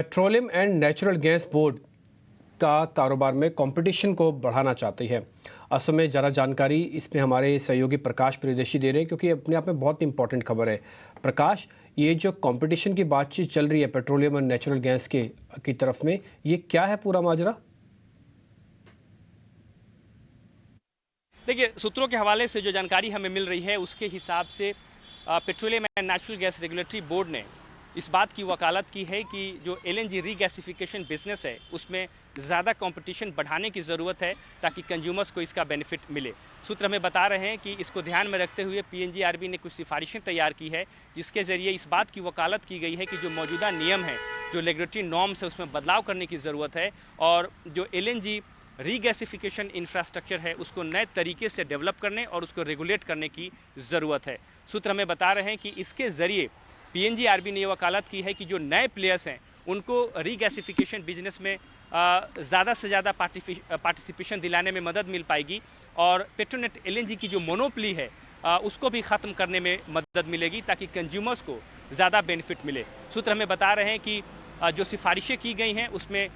Petroleum and natural gas board का कारोबार में कंपटीशन को बढ़ाना चाहती है। असल में ज़रा जानकारी इसमें हमारे सहयोगी प्रकाश प्रियदर्शी दे रहे हैं, क्योंकि अपने आप में बहुत इंपॉर्टेंट खबर है। प्रकाश, ये जो कंपटीशन की बातचीत चल रही है पेट्रोलियम और नेचुरल गैस की तरफ में, ये क्या है पूरा माजरा? देखिए, सूत्रों के हवाले से जो जानकारी हमें मिल रही है उसके हिसाब से petroleum and natural gas regulatory board ने इस बात की वकालत की है कि जो एलएनजी रीगैसिफिकेशन बिजनेस है उसमें ज़्यादा कंपटीशन बढ़ाने की ज़रूरत है ताकि कंज्यूमर्स को इसका बेनिफिट मिले। सूत्र हमें बता रहे हैं कि इसको ध्यान में रखते हुए पीएनजीआरबी ने कुछ सिफारिशें तैयार की है, जिसके ज़रिए इस बात की वकालत की गई है कि जो मौजूदा नियम है, जो रेगुलेटरी नॉर्म्स है, उसमें बदलाव करने की ज़रूरत है और जो एलएनजी रीगैसिफिकेशन इंफ्रास्ट्रक्चर है उसको नए तरीके से डेवलप करने और उसको रेगुलेट करने की ज़रूरत है। सूत्र हमें बता रहे हैं कि इसके ज़रिए पीएनजीआरबी ने यह वकालत की है कि जो नए प्लेयर्स हैं उनको रीगैसिफिकेशन बिजनेस में ज़्यादा से ज़्यादा पार्टिसिपेशन दिलाने में मदद मिल पाएगी और पेट्रोनेट एलएनजी की जो मोनोपोली है उसको भी ख़त्म करने में मदद मिलेगी ताकि कंज्यूमर्स को ज़्यादा बेनिफिट मिले। सूत्र हमें बता रहे हैं कि जो सिफारिशें की गई हैं उसमें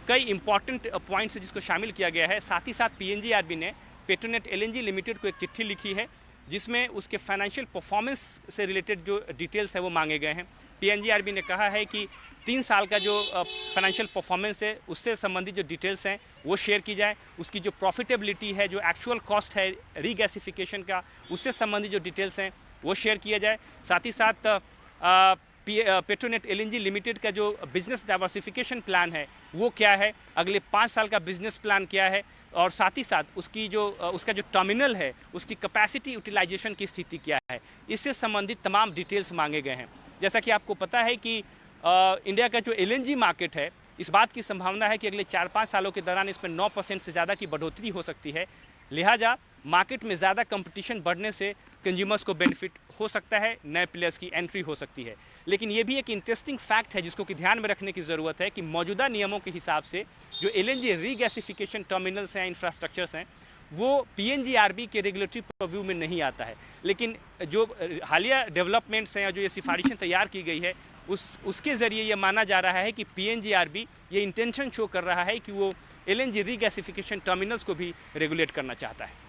कई इंपॉर्टेंट पॉइंट्स है जिसको शामिल किया गया है। साथ ही साथ पीएनजीआरबी ने पेट्रोनेट एलएनजी लिमिटेड को एक चिट्ठी लिखी है जिसमें उसके फाइनेंशियल परफॉर्मेंस से रिलेटेड जो डिटेल्स है वो मांगे गए हैं। पीएनजीआरबी ने कहा है कि 3 साल का जो फाइनेंशियल परफॉर्मेंस है उससे संबंधित जो डिटेल्स हैं वो शेयर की जाए, उसकी जो प्रॉफिटेबिलिटी है, जो एक्चुअल कॉस्ट है रीगैसिफिकेशन का, उससे संबंधित जो डिटेल्स हैं वो शेयर किया जाए। साथ ही साथ पेट्रोनेट एलएनजी लिमिटेड का जो बिजनेस डाइवर्सिफिकेशन प्लान है वो क्या है, अगले 5 साल का बिजनेस प्लान क्या है और साथ ही साथ उसका जो टर्मिनल है उसकी कैपेसिटी यूटिलाइजेशन की स्थिति क्या है, इससे संबंधित तमाम डिटेल्स मांगे गए हैं। जैसा कि आपको पता है कि इंडिया का जो एलएनजी मार्केट है, इस बात की संभावना है कि अगले 4-5 सालों के दौरान इसमें 9% से ज़्यादा की बढ़ोतरी हो सकती है। लिहाजा मार्केट में ज़्यादा कंपटीशन बढ़ने से कंज्यूमर्स को बेनिफिट हो सकता है, नए प्लेयर्स की एंट्री हो सकती है। लेकिन ये भी एक इंटरेस्टिंग फैक्ट है जिसको कि ध्यान में रखने की ज़रूरत है कि मौजूदा नियमों के हिसाब से जो एलएनजी रीगैसिफिकेशन टर्मिनल्स हैं, इंफ्रास्ट्रक्चर्स हैं, वो पीएनजीआरबी के रेगुलेटरी प्रोव्यू में नहीं आता है। लेकिन जो हालिया डेवलपमेंट्स हैं और जो ये सिफारिशें तैयार की गई है उसके ज़रिए ये माना जा रहा है कि पीएनजीआरबी ये इंटेंशन शो कर रहा है कि वो एलएनजी रीगैसिफिकेशन टर्मिनल्स को भी रेगुलेट करना चाहता है।